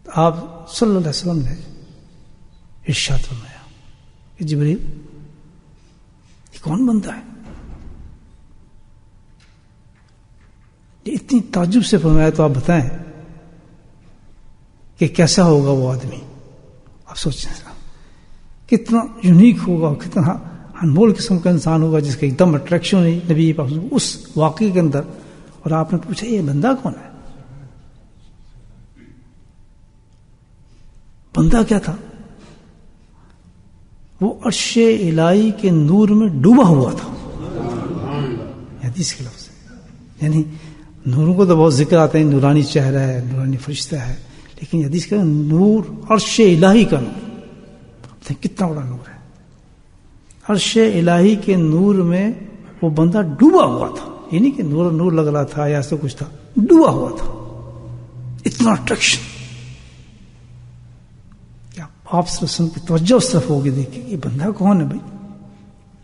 آپ صلی اللہ علیہ وسلم نے ارشاد فرمایا کہ جبریل یہ کون بندہ ہے؟ یہ اتنی تعجب سے فرمایا تو آپ بتائیں کہ کیسا ہوگا وہ آدمی. آپ سوچیں کتنا یونیک ہوگا، کتنا انمول قسم کا انسان ہوگا جس کا ایک دم اٹریکشن ہے نبی پاک اس واقعے کے اندر. اور آپ نے پوچھا یہ بندہ کون ہے؟ بندہ کیا تھا؟ وہ عرش الہی کے نور میں ڈوبا ہوا تھا. حدیث کے لفظ یعنی نوروں کو تو بہت ذکر آتے ہیں، نورانی چہرہ ہے، نورانی فرشتہ ہے، لیکن حدیث کا نور عرش الہی کا نور کتنا بڑا نور ہے. عرش الہی کے نور میں وہ بندہ ڈوبا ہوا تھا. یہ نہیں کہ نور نور لگ رہا تھا یا ایسا کچھ تھا، ڈوبا ہوا تھا. اتنا اٹریکشن. کیا آپ سے توجہ اس طرف ہوگی دیکھیں یہ بندہ کون ہے بھائی؟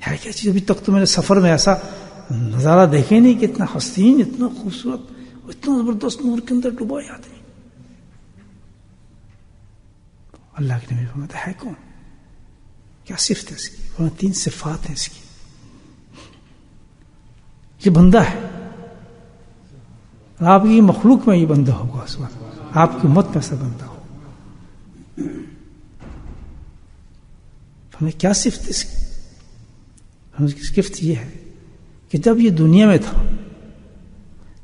ہے کیا چیز؟ ابھی تک تو میں نے سفر میں ایسا نظارہ دیکھے نہیں کہ اتنا حسین، اتنا خوبصورت، اتنا زبردست نور کے اندر ڈوبا ہے آدمی. اللہ کے نبی فرماتا ہے کون؟ کیا صفت ہے اس کی؟ 3 صفات ہیں اس کی. یہ بندہ ہے. آپ کی مخلوق میں یہ بندہ ہوگا، آپ کی امت میں ایسا بندہ ہو. ہمیں کیا صفت اس کی؟ ہمیں صفت یہ ہے کہ جب یہ دنیا میں تھا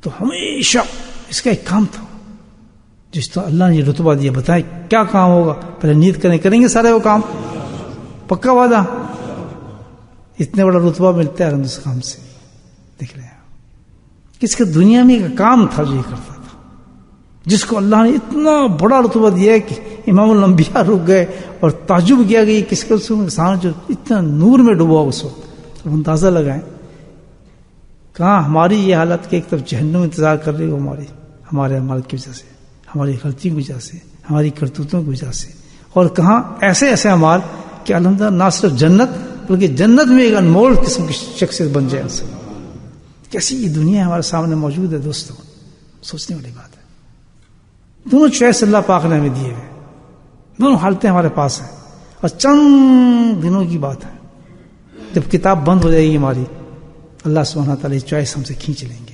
تو ہمیشہ اس کا ایک کام تھا جس تو اللہ نے یہ رتبہ دیا. بتائیں کیا کام ہوگا؟ پہلے نیت کریں گے سارے وہ کام. پکا وعدہ؟ اتنے بڑا رتبہ ملتا ہے اس کام سے. دیکھ رہے ہیں کس کا دنیا میں کا کام تھا جو یہ کرتا تھا، جس کو اللہ نے اتنا بڑا رتبہ دیا ہے کہ امام الانبیاء رک گئے اور تعجب کیا کہ کس کا انسان جو اتنا نور میں ڈوبا اس وقت. اب اندازہ لگائیں کہاں ہماری یہ حالت کہ ایک طرف جہنم انتظار کر رہی ہو ہمارے اعمال کی وجہ سے، ہماری غلطی کی وجہ سے، ہماری کرتوتوں کی وجہ سے، اور کہاں ایسے ایسے اعمال کہ الحمدللہ نہ صرف جنت بلکہ جنت میں ایک انمول قسم کی شخصیت بن جائے انسان. کیسی یہ دنیا ہمارے سامنے موجود ہے دوستوں، سوچنے والی بات ہے. دونوں چوائس اللہ پاک نے ہمیں دیے ہوئے، دونوں حالتیں ہمارے پاس ہیں. اور چند دنوں کی بات ہے جب کتاب بند ہو جائے گی ہماری، اللہ سبحانہ و تعالیٰ چوائس ہم سے کھینچ لیں گے.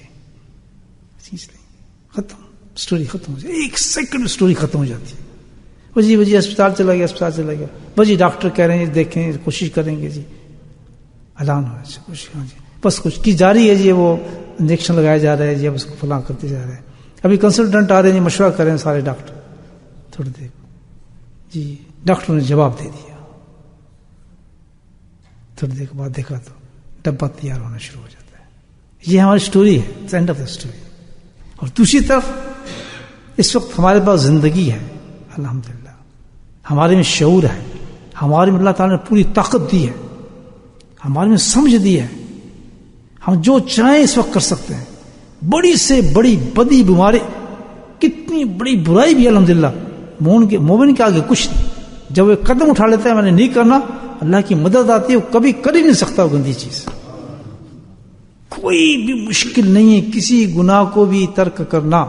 ختم، سٹوری ختم ہو جائے. 1 سیکنڈ سٹوری ختم ہو جاتی ہے. جی اسپتال چلا گیا، جی ڈاکٹر کہہ رہے ہیں دیکھیں کوشش کریں گے، جی اعلان ہو جی بس کچھ کی جاری ہے، جی وہ انجیکشن لگایا جا رہا ہے، جی اب اس کو فلاں کرتے جا رہے ہیں. ابھی کنسلٹنٹ آ رہے ہیں، جی مشورہ کر رہے ہیں سارے ڈاکٹر. تھوڑی دیر جی ڈاکٹروں نے جواب دے دیا. تھوڑی دیر کے بعد دیکھا تو ڈبہ تیار ہونا شروع ہو جاتا ہے. یہ ہماری سٹوری ہے، اینڈ آف دا سٹوری. اور دوسری طرف اس وقت ہمارے پاس زندگی ہے الحمدللہ، ہمارے میں شعور ہے، ہمارے میں اللہ تعالیٰ نے پوری طاقت دی ہے، ہمارے میں سمجھ دی ہے. ہم جو چاہیں اس وقت کر سکتے ہیں. بڑی سے بڑی بدی بیماری، کتنی بڑی برائی بھی الحمدللہ مومن کے آگے کچھ نہیں. جب وہ قدم اٹھا لیتا ہے میں نے نہیں کرنا، اللہ کی مدد آتی ہے، وہ کبھی کر ہی نہیں سکتا وہ گندی چیز. کوئی بھی مشکل نہیں ہے کسی گناہ کو بھی ترک کرنا.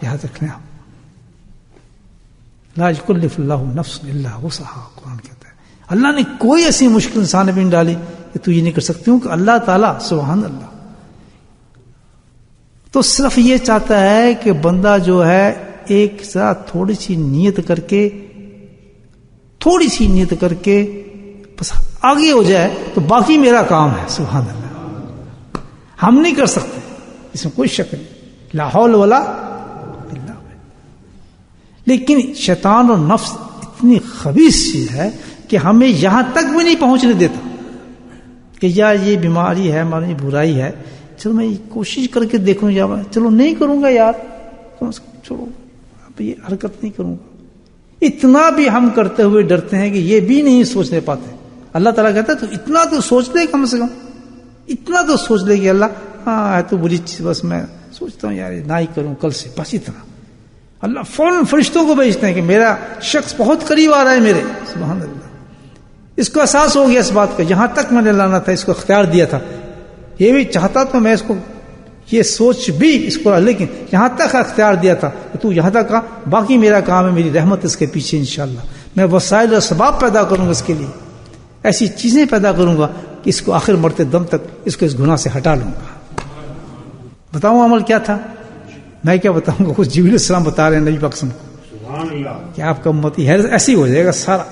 یاد رکھنا لا یکلف اللہ نفس الا وسعها، قرآن کہتا ہے اللہ نے کوئی ایسی مشکل انسان نے بھی نہیں ڈالی کہ تو یہ نہیں کر سکتی ہوں. کہ اللہ تعالیٰ سبحان اللہ تو صرف یہ چاہتا ہے کہ بندہ جو ہے ایک ذرا تھوڑی سی نیت کر کے بس آگے ہو جائے تو باقی میرا کام ہے. سبحان اللہ ہم نہیں کر سکتے، اس میں کوئی شک نہیں. لا حول ولا باللہ. لیکن شیطان اور نفس اتنی خبیث چیز ہے کہ ہمیں یہاں تک بھی نہیں پہنچنے دیتا کہ یار یہ بیماری ہے، ہماری برائی ہے، چلو میں کوشش کر کے دیکھوں، یا چلو نہیں کروں گا یار، چلو اب یہ حرکت نہیں کروں گا. اتنا بھی ہم کرتے ہوئے ڈرتے ہیں کہ یہ بھی نہیں سوچنے پاتے. اللہ تعالیٰ کہتا ہے تو اتنا تو سوچ لے، کم سے کم اتنا تو سوچ لے کہ اللہ ہاں ہے تو بری چیز، بس میں سوچتا ہوں یار نہ ہی کروں کل سے، بس اتنا. اللہ فوراً فرشتوں کو بھیجتے ہیں کہ میرا شخص بہت قریب آ رہا ہے میرے. سبحان اللہ. اس کو احساس ہو گیا اس بات کا، یہاں تک میں نے لانا تھا، اس کو اختیار دیا تھا، یہ بھی چاہتا تو میں اس کو یہ سوچ بھی اس کو، لیکن یہاں تک اختیار دیا تھا کہ تو یہاں تک کا، باقی میرا کام ہے، میری رحمت اس کے پیچھے انشاءاللہ میں وسائل اور اسباب پیدا کروں گا، اس کے لیے ایسی چیزیں پیدا کروں گا کہ اس کو آخر مرتے دم تک اس کو اس گناہ سے ہٹا لوں گا. بتاؤں عمل کیا تھا؟ میں کیا بتاؤں گا، خود جبریل السلام بتا رہے ہیں نبی پاک کو کہ آپ کا امتی ہے ایسے ہی ہو جائے گا، سارا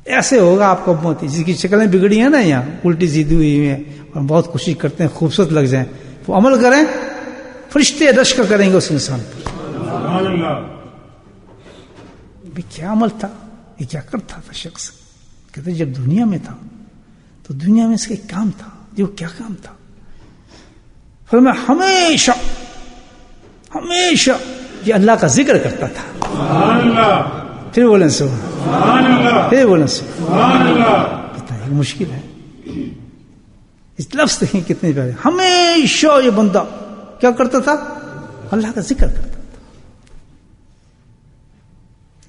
ایسے ہوگا آپ کا امتی، جس کی شکلیں بگڑی ہیں نا یہاں الٹی سیدھی ہوئی ہیں اور بہت کوشش کرتے ہیں خوبصورت لگ جائیں، وہ عمل کریں فرشتے رشک کریں گے اس انسان پر. کیا عمل تھا، یہ کیا کرتا تھا شخص؟ کہتے جب دنیا میں تھا تو دنیا میں اس کا ایک کام تھا. جو کیا کام تھا؟ فرمایا ہمیشہ ہمیشہ یہ اللہ کا ذکر کرتا تھا. پھر بولیں سبحان اللہ، پھر بولیں سبحان اللہ. کتنا مشکل ہے اس لفظ دیکھیں کتنے پیارے. ہمیشہ یہ بندہ کیا کرتا تھا؟ اللہ کا ذکر کرتا تھا.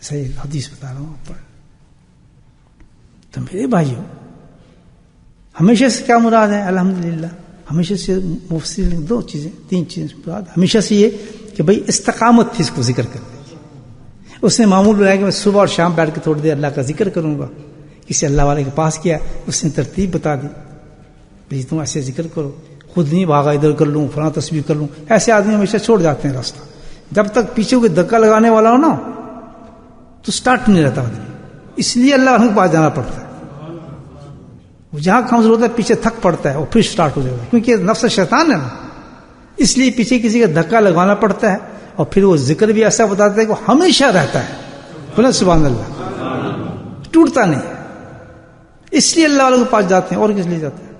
صحیح حدیث بتا رہا ہوں آپ پر. تو میرے بھائیوں ہمیشہ سے کیا مراد ہے؟ الحمدللہ ہمیشہ سے مفسرین نے 2 چیزیں 3 چیزیں مراد. ہمیشہ سے یہ کہ بھئی استقامت تھی اس کو ذکر کرنے کی. اس نے معمول بنایا کہ میں صبح اور شام بیٹھ کے تھوڑی دیر اللہ کا ذکر کروں گا. کسی اللہ والے کے پاس کیا، اس نے ترتیب بتا دی، بھئی تم ایسے ذکر کرو، خود نہیں بھاگا ادھر کر لوں فلاں تسبیح کر لوں. ایسے آدمی ہمیشہ چھوڑ جاتے ہیں راستہ. جب تک پیچھے کوئی دھکا لگانے والا ہو نا تو سٹارٹ نہیں رہتا آدمی. اس لیے اللہ کے پاس جانا پڑتا ہے. وہ جہاں کمزور ہوتا ہے پیچھے تھک پڑتا ہے اور پھر سٹارٹ ہو جائے گا، کیونکہ نفس شیطان ہے نا. اس لیے پیچھے کسی کا دھکا لگانا پڑتا ہے اور پھر وہ ذکر بھی ایسا بتاتا ہے کہ وہ ہمیشہ رہتا ہے. بولے سبحان اللہ، ٹوٹتا نہیں. اس لیے اللہ والوں کے پاس جاتے ہیں. اور کس لیے جاتے ہیں؟